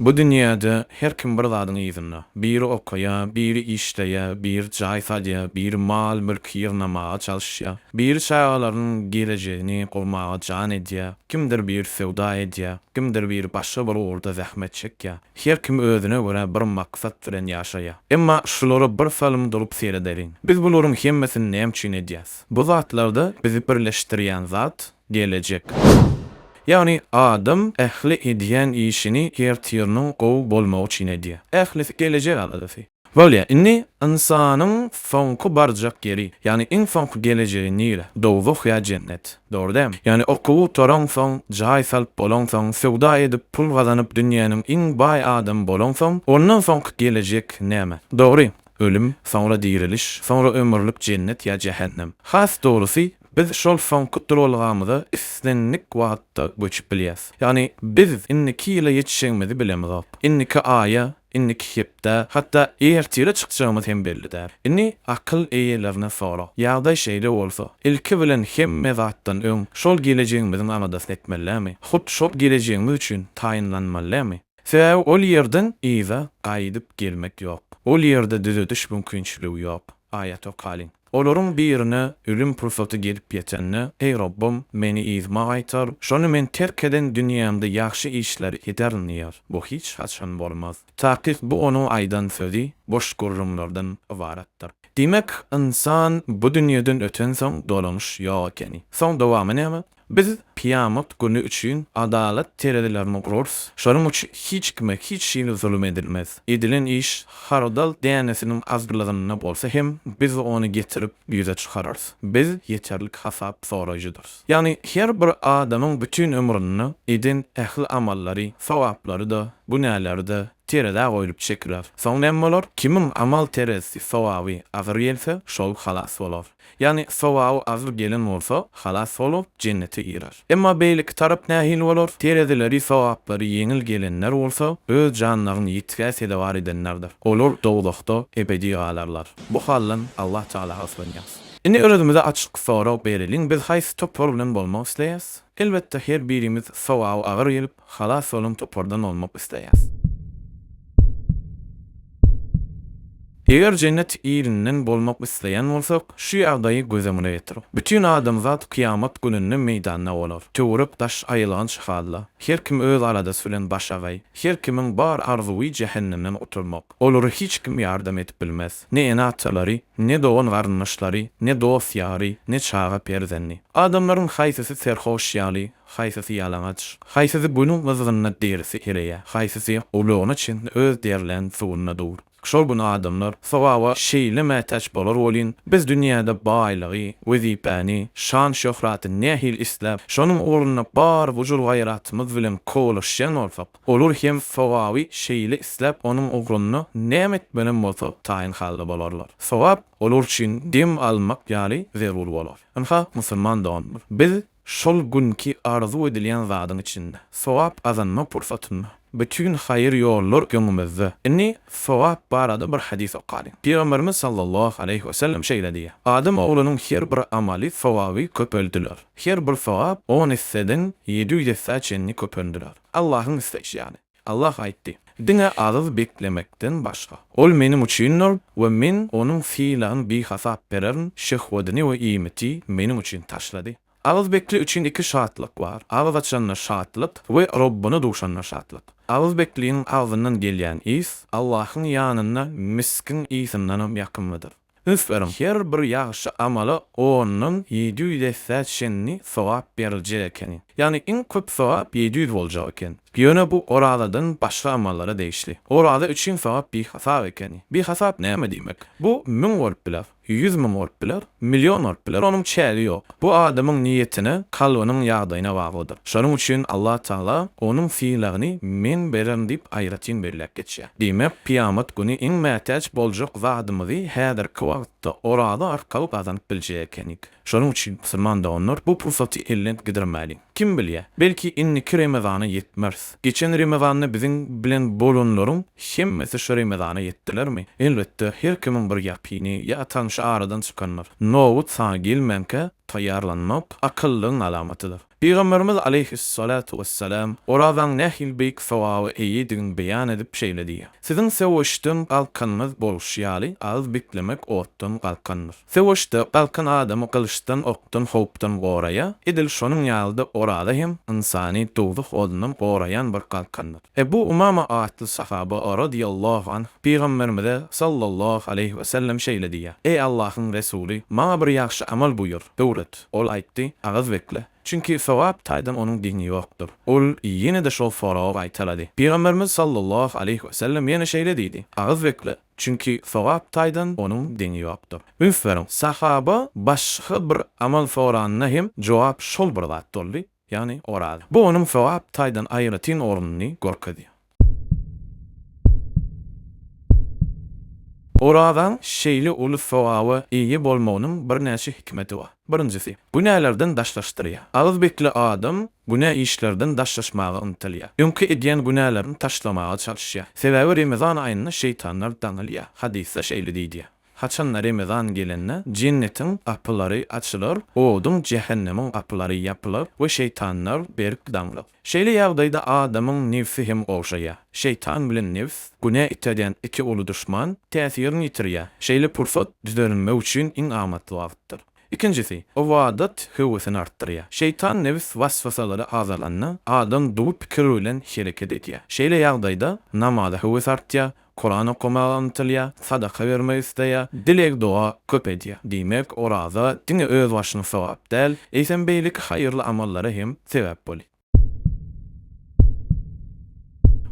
Bu dünyada her kim bir zadyň ýzyna, biri okuya, biri işleýe, biri jaýsajya, biri mal mülk ýygnamaga çalışýa, biri şaýalaryň gelejegini gurmaga jan edýär, kimdir bir sewda edýär, kimdir bir başga bir orda zähmet çekýär. Her kim özüne görä bir maksat bilen ýaşaýar. Emma şulary bir film dolup serederiň. Biz bularyň hemmesini näme üçin edýäs? Bu zatlarda bizi birleşdirýän zat gelecek. Yani adam ehli ediyen işini her tiyerinin gow bolmagy üçin edýär. Ehlisi gelecek aladysy. Bolýa, inni insanyň soňky barjak geri, yani in soňky gelejegi nire? Dowzak ýa cennet. Dogry dämi? Yani okuw toran soň, jaý salyp bolan soň, sewda edip pul gazanyp dünýäniň iň baý adam bolan soň, ondan soňky gelejek näme? Dogry. Ölüm, sonra diriliş, sonra ömürlük cennet ýa cehennem. Has dogrusy biz şol soňky durulgamyza islenlik wagtda göçüp bilýäs. Yani biz inniki ýyla ýetişeňmizi bilemiz. Inniki aýa, inniki hepde, hatta ertire çykjagymyz hem bellidir. Inni akyl eýelerine sora. Ýagdaý şeýle bolsa, ilki bilen hemme zatdan öň şol gelejegimiziň amadasyny etmelilämi? Hut şol gelejegimiz üçin taýinlanmalymy? Sebäbi ol ýerden iza gaýdyp gelmek ýok. Ol ýerde düzediş mümkinçiligi ýok. Aýat kalin. Olaryň birine ölüm pursaty gelip ýetenne, ey Rabbim, meni izma gaýtar, şonu men terk eden dünýämde ýaxşy işler ederniýär. Bu hiç haçan bolmaz. Takyp bu onuň aýdan sözi, boş gurrumlardan ibaratdyr. Demek insan bu dünýeden öten soň dolanyş ýok ekeni. Soň dowamy näme? Biz Piyamat günü üçin adalet teredilerini kururuz. Şonun üçin hiç kime hiç şeýle zulüm edilmez. Edilen iş haradal dänesiniň azgylygynda bolsa hem biz onu getirip ýüze çykararys. Biz ýeterlik hasap soraýjydyrys. Yani her bir adamyň bütün ömrüni edin ähli amallary, sawaplary da, bu näleri de terede goýup çekler. Soň näme bolar? Kimin amal teresi sawaby azyr gelse, şol halas bolar. Yani sawaby azyr gelen bolsa, halas bolup cennete girer. Emma beýlik tarap nähil bolar? Teredeleri sawaplary yeňil gelenler bolsa, öz janlaryny ýitgäs edewar edenlerdir. Olar dowlukda ebedi galarlar. Bu hallan Allah Taala hasbanýas. Inni özümize açyk sora bereliň, biz haýsy topar bilen bolmak isleýäs? Elbetde her birimiz sawaby agyr gelip, halas bolup topardan olmak isleýäs. Eger cennet ýerinden bolmak isleýän bolsak, şu ýagdaýy gözlemine getirip, bütün adamzat kıyamet gününe meýdanyna bolar. Töwerip daş aýylan çykarlar. Her kim öz aradasy bilen başagay, her kimiň bar arzuwy cehennemden oturmak. Olary hiç kim ýardam edip bilmez. Ne enatlary, ne dogan garynlaşlary, ne dostýary, ne çaga perzenni. Adamlaryň haýsysy serhoş ýaly, haýsysy ýalamaç, haýsysy bunyň wyzygyna dersi hereýär, haýsysy ulugyny üçin öz derlen suwuna dur. Şol bunu adamlar sawawa şeýle mätäç bolar bolyn. Biz dünýäde baýlygy, wezipany, şan şöhraty nähil isläp, şonuň ornuna bar wujul gaýratymyz bilen kowlaşýan bolsak, olur hem sawawy şeýle isläp onuň ogrunyny nämet bilen bolsa taýin halda bolarlar. Sawap olur üçin dem almak ýaly zerur bolar. Anha musulman doňdyr. Biz şol günki arzu edilen zadyň içinde sawap azanma pursatyny bütün hayır yollar göňümizde. Inni sawap barada bir hadis okaryň. Peygamberimiz sallallahu aleyhi ve sellem şeýle diýär. Adam oglunyň her bir amaly sawaby köpeldiler. Her bir sawap 10 hisseden 780 köpeldiler. Allah'ın isteýi ýani. Allah aýtdy: "Diňe azyz beklemekden başga. Ol menim üçindir we men onuň fiýlaryny bir hasap bererin, şehwetini we iýmeti menim üçin taşlady." Ağız bekli üçün iki şartlık var. Ağız açanlar şartlık ve Rabbini duşanlar şartlık. Ağız bekliğinin ağzından gelýän is, Allah'ın yanına miskin isinden yakınlıdır. Üsverim, her bir ýaşy amala onun 780 sawap berilýär ekeni. Yani in köp sawap 700 boljak eken. Ýöne bu oraladan başga amallara değişli. Orada üçün sawap bir hasap ekeni. Bir hasap näme diýmek? Bu 1000 bolup biler, 100 000 bolup biler, milyon bolup biler. Onuň çäli ýok. Bu adamyň niýetine, kalbynyň ýagdaýyna baglydyr. Şonuň üçin Allah Taala onuň fiýlaryny men bererim diýip aýratyn berilip geçýär. Diýmek, Piyamat güni iň mätäç boljak zadymyzy häzirki wagtda orada arkaly gazanyp biljek ekenik. Şonuň üçin musulman doňlar bu pursaty elden gidirmäli. Kim bilýär? Belki inniki Ramazana ýetmez. Geçen Ramazanyny biziň bilen bolanlaryň hemmesi şu Ramazana ýetdilermi? Elbetde her kimiň bir ýapyny ýa tanşy aradan çykanlar. Nowut sağa gelmenke taýýarlanmak akyllyň alamatydyr. Peygamberimiz aleyhissalatu vesselam oradan nähil beýik sowaby eýidigin beýan edip şeýledi. Siziň sewişden galkanyňyz bolşýaly az beklemek otdan galkandyr. Sewişde galkan adamy kılıçdan okdan howpdan goraýa, edil şonuň ýalda orada hem insany dowduk odundan goraýan bir galkandyr. Bu Umama atly sahaba radiyallahu anh Peygamberimize sallallahu aleyhi ve sellem şeýledi. Ey Allahyň Resulü, maňa bir ýaxşy amal buyur. Döwret. Ol aýtdy, agaz bekle. Çünkü sevap taýdan onuň dini ýokdur. Ol ýene de şol soragy aýtalady. Peygamberimiz sallallahu aleyhi ve sellem ýene şeýledidi. Agaz bekle. Çünkü sevap taýdan onuň dini ýokdur. Üferin, sahaba başga bir amal soranyna hem jogap şol bir zat boldy. Yani orada. Bu onuň sevap taýdan aýratyn ornuny gorkady. Oradan şeýle uly sowaby iýi bolmagynyň bir näçe hikmeti bar. Birincisi, günälerden daşlaşdyrýar. Agaz bekli adam günä işlerden daşlaşmagy yntalýar. Öňkü edýän günälerini taşlamaga çalyşýar. Sebäbi Ramazan aýyna şeytanlar daňylýar. Hadisde şeýle diýdi. Haçan Ramazan gelenne cennetin apylary açylar, odun cehennemiň apylary ýapylar we şeytanlar berk daňlar. Şeýle ýagdaýda adamyň nefsi hem gowşaýar. Şeytan bilen nefs günä iteden iki uly düşman täsirini ýitirýär. Şeýle pursat düzelmek üçin iň amatly wagtdyr. İkincisi, o vadat hüwesini artdyrýar. Şeytan nefs waswasalary azalanna adam duýup pikir bilen hereket edýär. Şeýle ýagdaýda namaza hüwes artýar, Kur'an okumagy yntalýar, sadaka bermek isleýär, dilek dua köp edýär. Diýmek, orada dini öz başyna sowap däl, eýsenbeýlik haýyrly amallary hem sebäp bolar.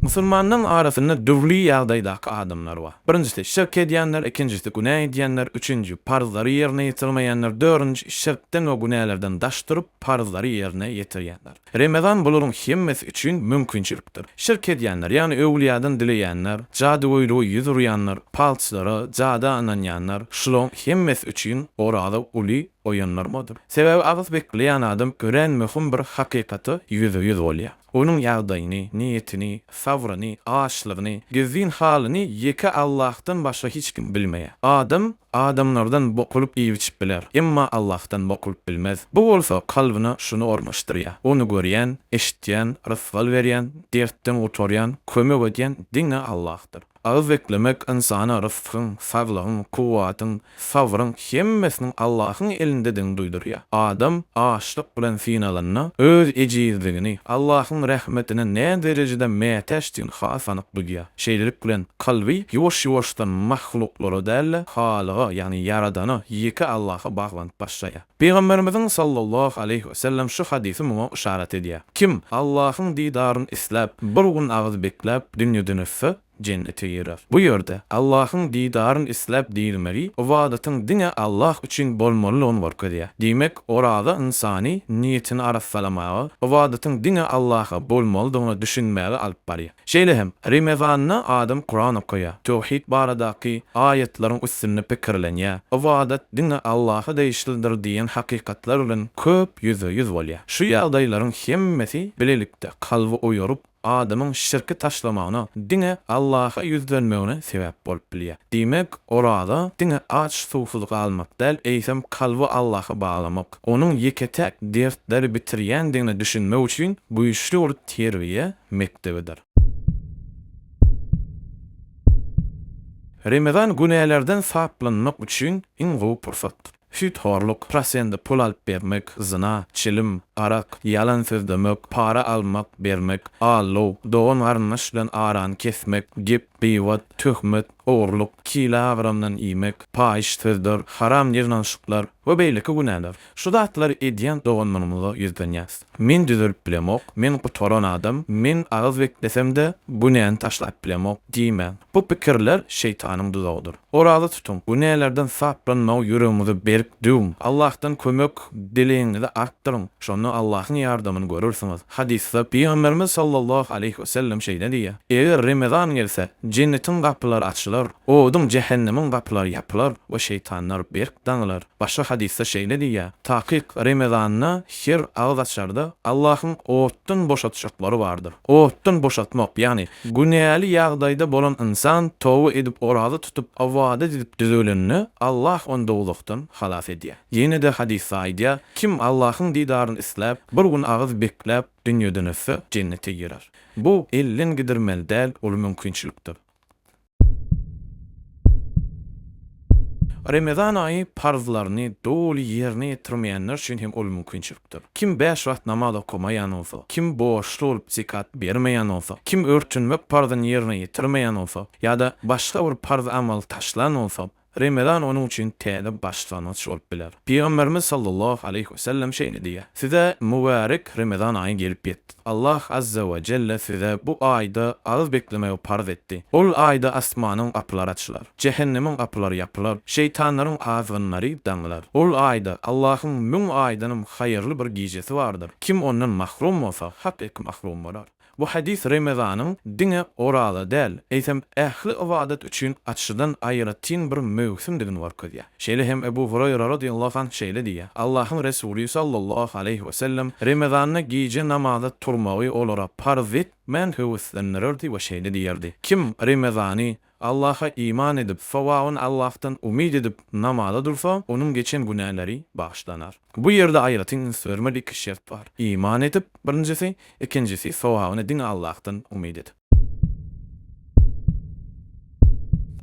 Musulmanlaryň arasynda dürli ýagdaýdaky adamlar bar. Birincisi şirk edýänler, ikincisi günah edýänler, üçüncü parzlary ýerine ýetirmeýänler, dördüncü şirkden we günahlardan daşdyryp parzlary ýerine ýetirýänler. Ramazan bularyň hemmesi üçin mümkinçilikdir. Şirk edýänler, ýani öwliýadan dileýänler, jady goýlugy ýüzürýänler, palçlara, jada ananýanlar, şolong hemmesi üçin orada uly oýanlar modur. Sebäbi agys bekleýän adam gören möhüm bir hakykaty ýüze-ýüz bolýar. Onun ýagdaýyny, niýetini, sabryny, aşlygyny, gezin halyny ýeke Allahdan başga hiç kim bilmeýär. Adam adamlardan bokulyp iýip biler, emma Allahdan bokulyp bilmez. Bu bolsa kalbyna şunu ormaşdyrýar. Onu görýän, eşitýän, rysgal berýän, dertden utorýan, kömek edýän diňe Allah'dır. Ağız beklemek insana rızkın, savlığın, kuvatın, savrın hemmesinin Allah'ın elinde den duydurýar. Adam aşlyk bilen finalanna öz ejizligini, Allah'ın rahmetine ne derecede mätäşdiğini has anyk bilýär. Şeýlelik bilen kalby ýuwaş-ýuwaşdan mahluklara däl, halyga, yani yaradana ýeke Allah'a baglanyp başlaýar. Peygamberimiz sallallahu aleyhi ve sellem şu hadisi muňa işaret edýär. Kim Allah'ın didaryny isläp, bir gün ağız bekläp dünýäden ötse, cennete girer. Bu ýerde Allah'ın didaryny isläp diýilmeli, o wadatyň diňe Allah üçin bolmaly onu barkadýar. Diýmek, orada insany niýetini arassalamagy, o wadatyň diňe Allah'a bolmalydygyny düşünmäge alyp barýar. Şeýle hem Ramazanna adam Kur'an okuýar, tawhid baradaky aýatlaryň üstüne pikirlenýär. O wadat diňe Allah'a değişildir diýen hakykatlar bilen köp ýüze-ýüz bolýar. Şu ýagdaýlaryň hemmesi bilelikde kalby oýurup adamın şirki taşlamagyna, diňe Allah'a ýüzlenmegine sebäp bolup bilýär. Diýmek, orada diňe aç suwsuzlyk almak däl, eýsem kalby Allah'a baglamak. Onuň ýeketek dertleri bitirýän diňe düşünmek üçin bu işli terbiýe mektebidir. Ramazan günälerden saplanmak üçin iň gowy pursatdyr. Süt horluk, prasende pul alyp bermek, zina, çilim, arak, yalan söz demek, para almak, bermek, allo, doğan arnaş bilen aran kesmek, gep, biwat, töhmet, oğurluk, kila avramdan iýmek, paýyş sözdür, haram ýernaşyklar we beýleki günäler. Şu zatlar edýän doganmanyňyza ýüzlenýäs. Men düzelip bilemok, men gutoran adam, men agaz beklesemde bu näni taşlap bilemok diýmän. Bu pikirler şeytanyň duzagydyr. Orada tutun, günälerden saplanmagy ýüregimizi berk düm. Allah'tan kömek dileğinizi arttırın. Şonu Allah'ın yardımını görürsünüz. Hadisde Peygamberimiz sallallahu aleyhi ve sellem şeýle diýär. Eger Ramazan gelse, cennetin kapıları açılır açylar, odun cehennemin gapylary yapylar we şeytanlar berk daňylar. Başga hadisde şeýle diýär: "Takyk Ramazanyna her ağız açarda Allahyň otdan boşatjaklary bardyr." Otdan boşatmak, ýani günäli ýagdaýda bolan insan tawba edip orazy tutup awadat edip düzelenini Allah onda ulukdan halas edýär. Ýene-de hadis aýdýar: "Kim Allahyň didaryny isläp, bir gün ağız bekläp dünýeden ötse cennete girer." Bu ellen gidirmeli däl, ol mümkinçilikdir. Ramazan ayı parzlaryny doly ýerine ýetirmeýänler üçin hem ol mümkinçilikdir. Kim 5 wagt namaz okumaýan bolsa, kim boşly bolup zekat bermeýän bolsa, kim örtünmek parzyny ýerine ýetirmeýän bolsa, ýa-da başga bir parz amal taşlan bolsa, Ramazan onun üçin täze başlanmaç bolup biler. Peygamberimiz sallallahu aleyhi ve sellem şeýle diýär: "Size mübarek Ramazan aýy gelip ýetdi. Allah azza we celle size bu aýda az beklemeýi parz etdi. Ol aýda asmanyň gapylary açylar, cehennemiň gapylary ýapylar, şeytanlaryň azgynlary daňlar. Ol aýda Allahyň müň aýdanyň haýyrly bir gijesi bardyr. Kim ondan mahrum bolsa, hakik mahrum bolar." Bu hadis Ramazanyň diňe orada däl, eýsem ähli ibadat üçin açydan aýratyn bir mövsimdigini barkadýar. Şeýle hem Ebu Hurayra radiyallahu anh şeýle diýär: "Allahyň Resulü sallallahu aleyhi we sellem Ramazanyna gije namaza turmagy olara parz etmän höwüslenlerdi we şeýle diýerdi: Kim Ramazany Allah'a iman edip, sowabyn Allah'tan umid edip namaza dursa, onun geçen günahları bağışlanar. Bu yerde aýratyn sörmelik şert var. İman edip, birincisi, ikincisi, sowabyny din Allah'tan umid edip.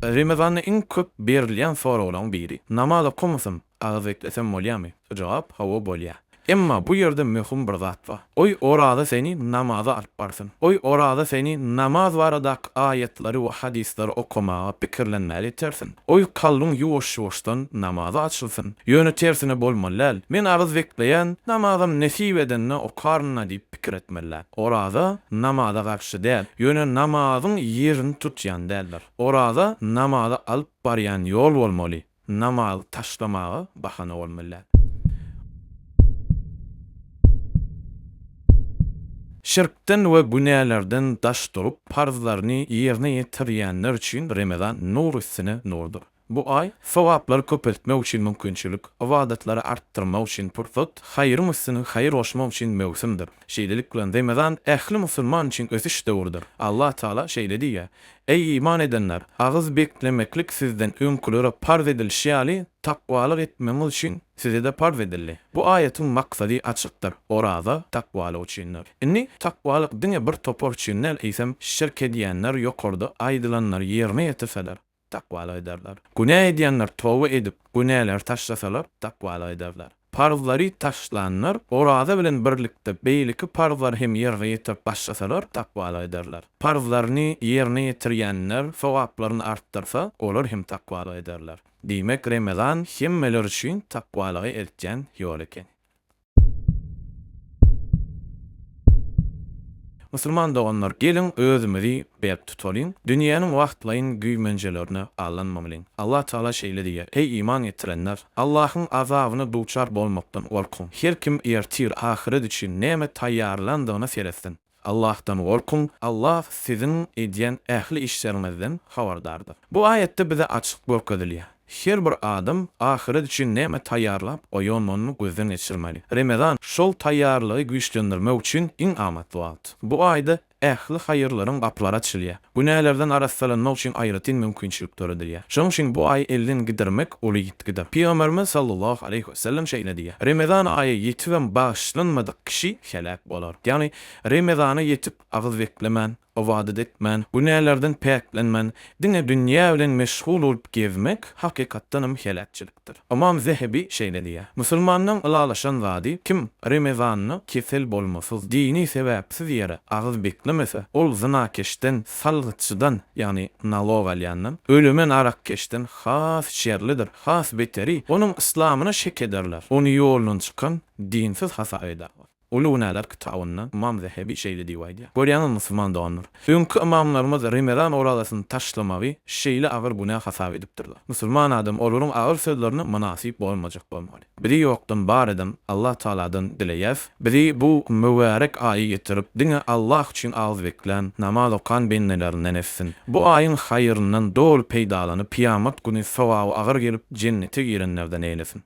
Ramazanyň iň köp berilýän soragyň biri: "Namaz okumasam, ağız eklesem bolýarmy?" Jogap: "Hawa bolýar." Emma bu yerde möhüm bir zat var. Oy orada seni namaza alıp barsın. Oy orada seni namaz baradak ayetleri ve hadisleri okumağa pikirlenmeli tersin. Oy kallun yuwaş-yuwaşdan namaza açılsın. Yönü tersine bolmalyal. Men arız bekleyen namazam nesip edenine okarna deyip pikir etmeliler. Orada namaza karşı değil. Yönü namazın yerini tutyan derler. Orada namaza alıp baryan yol olmalı. Namaz taşlamağa bahane olmalılar. Şirkten we günälerden daş durup parzlaryny ýerine ýetirýänler üçin Ramazan nur üstüne nurdur. Bu ay sowaplar köpeltmek üçin mümkinçilik, ibadetlary artdyrmak üçin pursat, haýyr üstüne haýyr oşmak üçin mewsimdir. Şeýlelik bilen Ramazan ähli musulman üçin ösüş döwrüdür. Allah Taala şeýle diýär: "Ey iman edenler, ağız beklemeklik sizden öňkülere parz edilýäli, takwalyk etmeniz üçin size de parz edildi." Bu aýatyň maksady açykdyr. Orada takwalyk üçindir. Inni takwalyk diňe bir topar üçinler eýsem şirk edýänler ýokarda aýdylanlar ýerine ýetirseler, takwalyk ederler. Günah edýänler tawba edip, günahlar taşlasalar, takwalyk ederler. Parzlary taşlanlar, orada bilen birlikde beýleki parzlar hem ýerine ýetip başlasalar, takwalyk ederler. Parzlaryny ýerine ýetirýänler sowaplaryny artdyrsa, olar hem takwalyk ederler. Diýmek Ramazan hemmeler üçin takwalygy eltýän ýol eken. Musulman doganlar, gelin özümizi bep tutalım. Dünýäniň wagtlaryň güýmenjelerini allanmamalyň. Allah Taala şeýle diýär: "Ey iman ettirenler, Allahyň azabyny duçar bolmakdan gorkun. Her kim ertir ahiret üçin näme taýýarlandygyna seretsin. Allah'tan gorkun. Allah sizin edýän ähli işlerinizden habardardyr." Bu aýetde bize açyk görkezilýär. Her bir adam ahiret üçin näme taýýarlap, oýanmanyny gözden geçirmeli. Ramazan şol taýýarlygy güýçlendirmek üçin iň amatly wagt. Bu aýda ähli haýyrlaryň gapylary açylýar. Günahlardan arassalanmak üçin aýratyn mümkinçilik töredilýär. Şoň üçin bu aý elden gidirmek oly gitgide. Peygamberimiz sallallahu aleyhi ve sellem şeýle diýär: "Ramazan aýy ýetip bağışlanmadyk kişi helak bolar." Ýani Ramazana ýetip ağız beklemän, ibadet etmän, günahlardan paklenmän, dünýä bilen meşgul bolup gezmek hakykatdanam helakçylikdir. Imam Zehebi şeýle diýär: "Musulmanyň ulalaşan zady kim Ramazanyny kesel bolmasyz, dini sebäpsiz ýere ağız beklemese, ol zinakeşden, salgyçydan, ýani nalog alýandan, ölümen arak keşden has şerlidir, has beteri. Onuň islamyna şek ederler. Ony ýolundan çykan dinsiz hasa eder. Ulu näler kitabynda İmam Zehebi şeýle diýýär. Görýän musulman doganlar. Öňkü imamlarymyz Rimedan oralasyny taşlamagy şeýle agyr günah hasap edipdirler. Musulman adam olaryň agyr sözlerini münasip bolmajak bolmaly. Biri ýokdan bar edem Allah Taaladan dileýär. Biri bu mübarek aýy getirip diňe Allah üçin ağız beklen, namaz okan benlerinden etsin. Bu aýyň haýryndan dol peýdalanyp, kıyamet günü sowaby agyr gelip cennete girenlerden eýlesin.